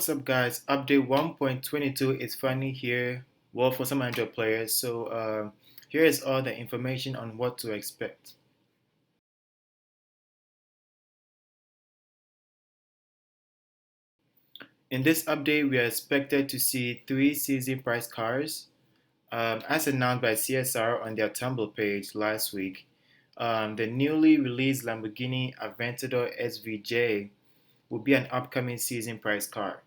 What's up, guys? Update 1.22 is finally here. Well, for some Android players. Here is all the information on what to expect. In this update, we are expected to see three season price cars. As announced by CSR on their Tumblr page last week, the newly released Lamborghini Aventador SVJ will be an upcoming season price car.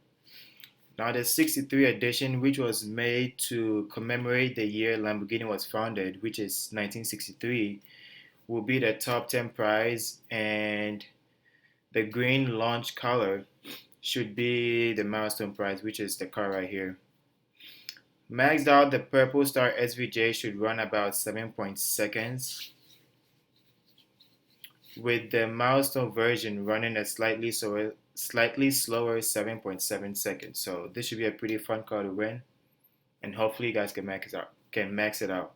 Now, the 63 edition, which was made to commemorate the year Lamborghini was founded, which is 1963, will be the top 10 prize, and the green launch color should be the milestone prize, which is the car right here. Maxed out, the Purple Star SVJ should run about 7.seconds, with the milestone version running a slightly slower 7.7 seconds. So this should be a pretty fun car to win, and hopefully you guys can max it out.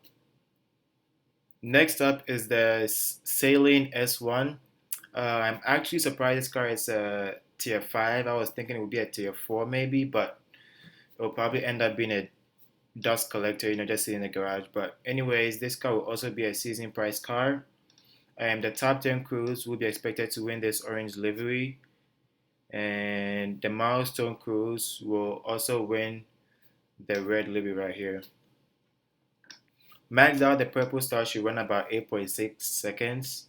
Next up is the Saline S1. I'm actually surprised this car is a tier 5. I was thinking it would be a tier 4 maybe, but it will probably end up being a dust collector, just sitting in the garage. But anyways, this car will also be a season price car. The top 10 crews will be expected to win this orange livery, and the milestone crews will also win the red livery right here. Maxed out, the Purple Star should run about 8.6 seconds,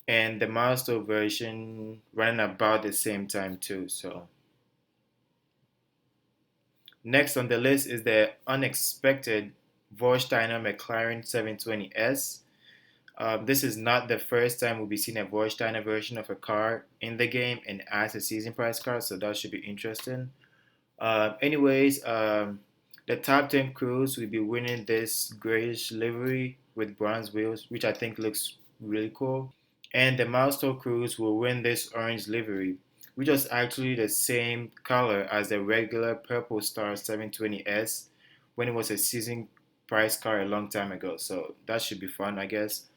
and the milestone version running about the same time too. So next on the list is the unexpected Vorsteiner McLaren 720S. This is not the first time we'll be seeing a Vorsteiner version of a car in the game and as a season price car, so that should be interesting. The top 10 crews will be winning this grayish livery with bronze wheels, which I think looks really cool. And the milestone crews will win this orange livery, which was actually the same color as the regular Purple Star 720S when it was a season price car a long time ago. So that should be fun, I guess.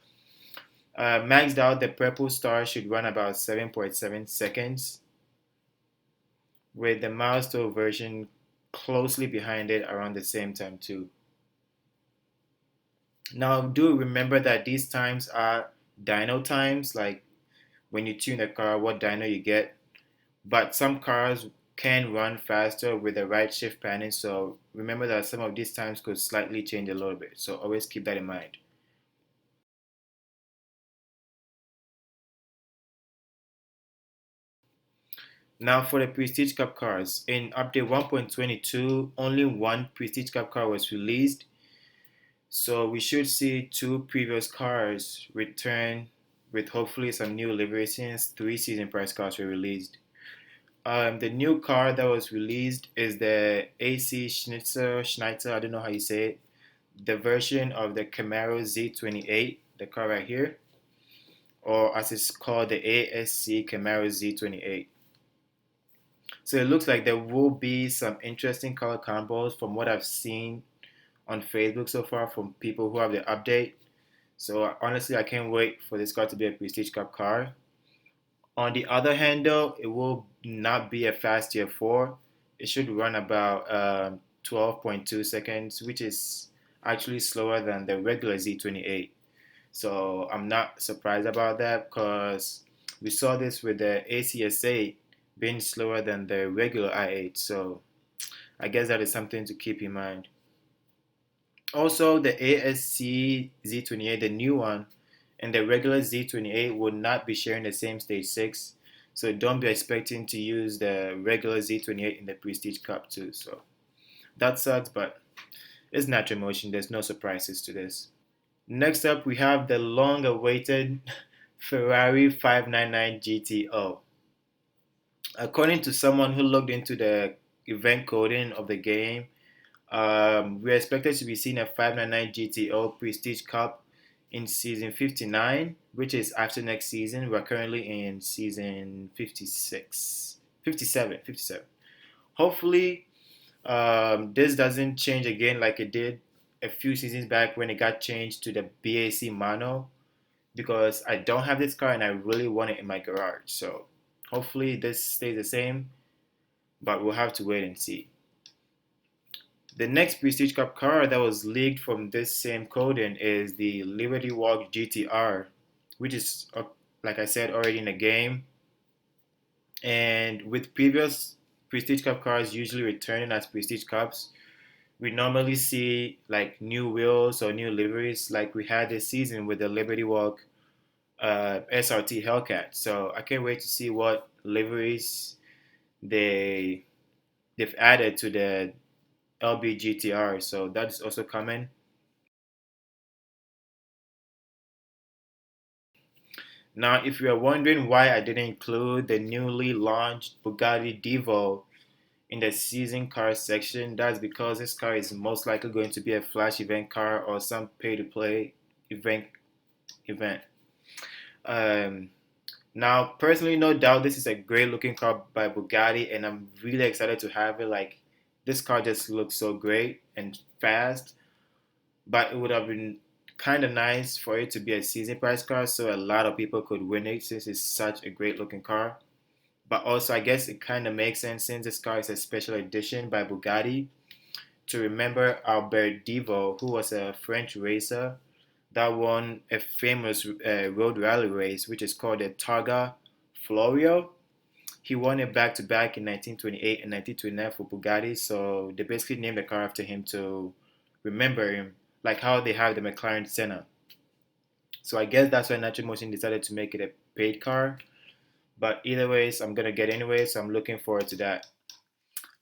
Maxed out, the Purple Star should run about 7.7 seconds, with the milestone version closely behind it around the same time too. Now, do remember that these times are dyno times, like when you tune a car, what dyno you get. But some cars can run faster with the right shift panning, so remember that some of these times could slightly change a little bit. So always keep that in mind. Now for the Prestige Cup cars. In update 1.22, only one Prestige Cup car was released. So we should see two previous cars return with hopefully some new livery since three season price cars were released. The new car that was released is the AC Schnitzer, I don't know how you say it, the version of the Camaro Z28, the car right here, or as it's called, the ASC Camaro Z28. So it looks like there will be some interesting color combos from what I've seen on Facebook so far from people who have the update. So honestly, I can't wait for this car to be a Prestige Cup car. On the other hand, though, it will not be a fast tier 4. It should run about 12.2 seconds, which is actually slower than the regular Z28. So I'm not surprised about that because we saw this with the ACS8 being slower than the regular i8. So I guess that is something to keep in mind. Also, the ASC Z28, the new one, and the regular Z28 will not be sharing the same stage 6. So don't be expecting to use the regular Z28 in the Prestige Cup too. So that sucks, but it's natural motion. There's no surprises to this. Next up, we have the long-awaited Ferrari 599 GTO. According to someone who looked into the event coding of the game, we're expected to be seeing a 599 GTO Prestige Cup in season 59, which is after next season. We're currently in season 57. Hopefully, this doesn't change again like it did a few seasons back when it got changed to the BAC Mono, because I don't have this car and I really want it in my garage. So hopefully this stays the same but we'll have to wait and see. The next Prestige Cup car that was leaked from this same coding is the Liberty Walk GTR, which is, like I said, already in the game. And with previous Prestige Cup cars usually returning as Prestige Cups, we normally see like new wheels or new liveries, like we had this season with the Liberty Walk SRT Hellcat. So I can't wait to see what liveries they they've added to the LBGTR. So that's also coming. Now, if you are wondering why I didn't include the newly launched Bugatti Divo in the season car section, that's because this car is most likely going to be a flash event car or some pay to play event. Um, Now, personally, no doubt this is a great looking car by Bugatti, and I'm really excited to have it. Like, this car just looks so great and fast, but it would have been kind of nice for it to be a season price car so a lot of people could win it since it's such a great looking car. But also, I guess it kind of makes sense since this car is a special edition by Bugatti to remember Albert Divo, who was a French racer that won a famous road rally race, which is called the Targa Florio. He won it back to back in 1928 and 1929 for Bugatti. So they basically named the car after him to remember him, like how they have the McLaren Senna. So I guess that's why Natural Motion decided to make it a paid car. But either ways, I'm gonna get anyway, so I'm looking forward to that.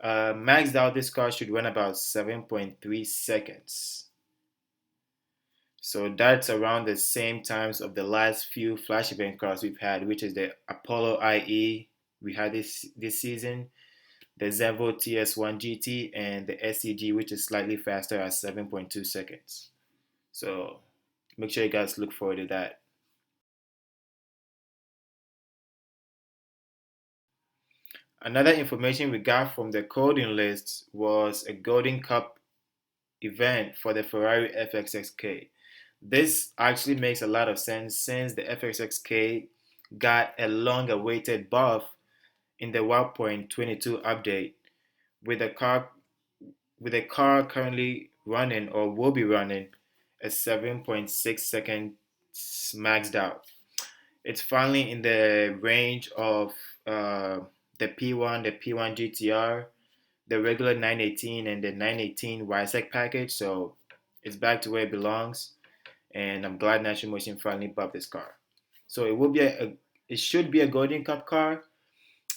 Maxed out, this car should run about 7.3 seconds. So that's around the same times of the last few flash event cars we've had, which is the Apollo IE we had this season, the Zenvo TS1 GT, and the SCG, which is slightly faster at 7.2 seconds. So make sure you guys look forward to that. Another information we got from the coding list was a Golden Cup event for the Ferrari FXXK. This actually makes a lot of sense since the FXXK got a long awaited buff in the 1.22 update with the car currently running or will be running at 7.6 seconds maxed out. It's finally in the range of uh, the P1, the P1 GTR, the regular 918, and the 918 YSEC package. So it's back to where it belongs, and I'm glad National Motion finally bought this car. So it should be a Golden Cup car,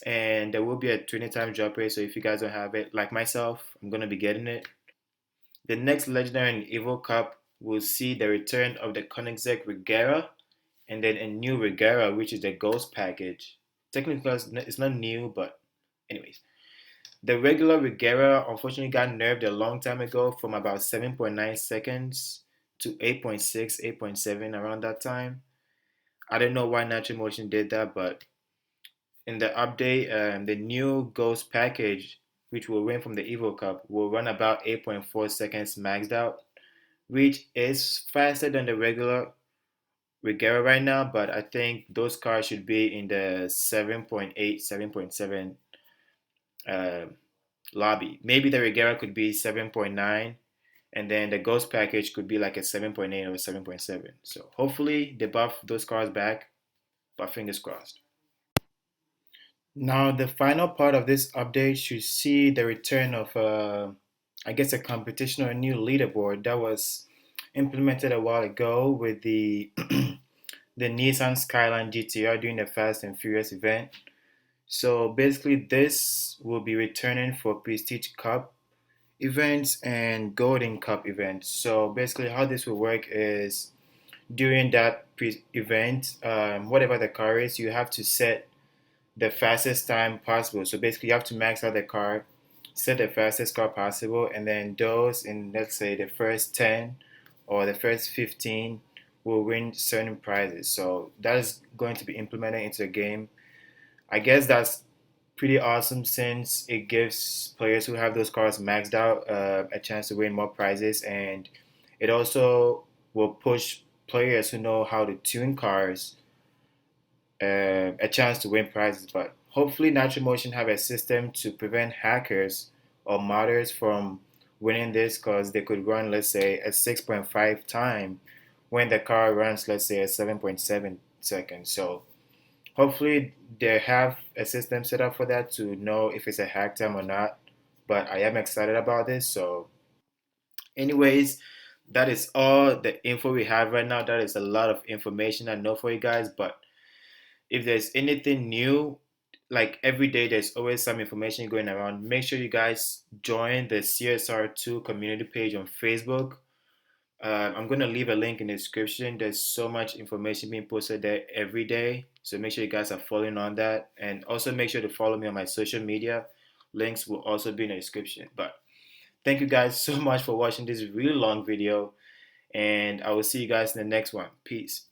and there will be a 20 time drop rate. So if you guys don't have it, like myself, I'm gonna be getting it. The next Legendary and Evo Cup will see the return of the Koenigsegg Regera and then a new Regera, which is the Ghost package. Technically, it's not new, but anyways. The regular Regera unfortunately got nerfed a long time ago from about 7.9 seconds to 8.6, 8.7 around that time. I don't know why Natural Motion did that, but in the update, the new Ghost package, which will run from the Evo Cup, will run about 8.4 seconds maxed out, which is faster than the regular Regera right now, but I think those cars should be in the 7.8, 7.7 uh, lobby. Maybe the Regera could be 7.9, and then the Ghost package could be like a 7.8 or a 7.7. So hopefully they buff those cars back, but fingers crossed. Now, the final part of this update should see the return of, I guess, a competition or a new leaderboard that was implemented a while ago with the the Nissan Skyline GTR during the Fast and Furious event. So basically, this will be returning for Prestige Cup events and Golden Cup events. So basically, how this will work is during that event, whatever the car is, you have to set the fastest time possible. So basically, you have to max out the car, set the fastest car possible, and then those in, let's say, the first 10 or the first 15 will win certain prizes. So that is going to be implemented into the game. I guess that's pretty awesome since it gives players who have those cars maxed out a chance to win more prizes, and it also will push players who know how to tune cars a chance to win prizes. But hopefully Natural Motion have a system to prevent hackers or modders from winning this, because they could run, let's say, a 6.5 time when the car runs, let's say, a 7.7 seconds. So hopefully they have a system set up for that to know if it's a hack time or not. But I am excited about this. So anyways, that is all the info we have right now. That is a lot of information I know for you guys. But if there's anything new, like every day, there's always some information going around. Make sure you guys join the CSR2 community page on Facebook. I'm going to leave a link in the description. There's so much information being posted there every day. So make sure you guys are following on that. And also make sure to follow me on my social media. Links will also be in the description. But thank you guys so much for watching this really long video. And I will see you guys in the next one. Peace.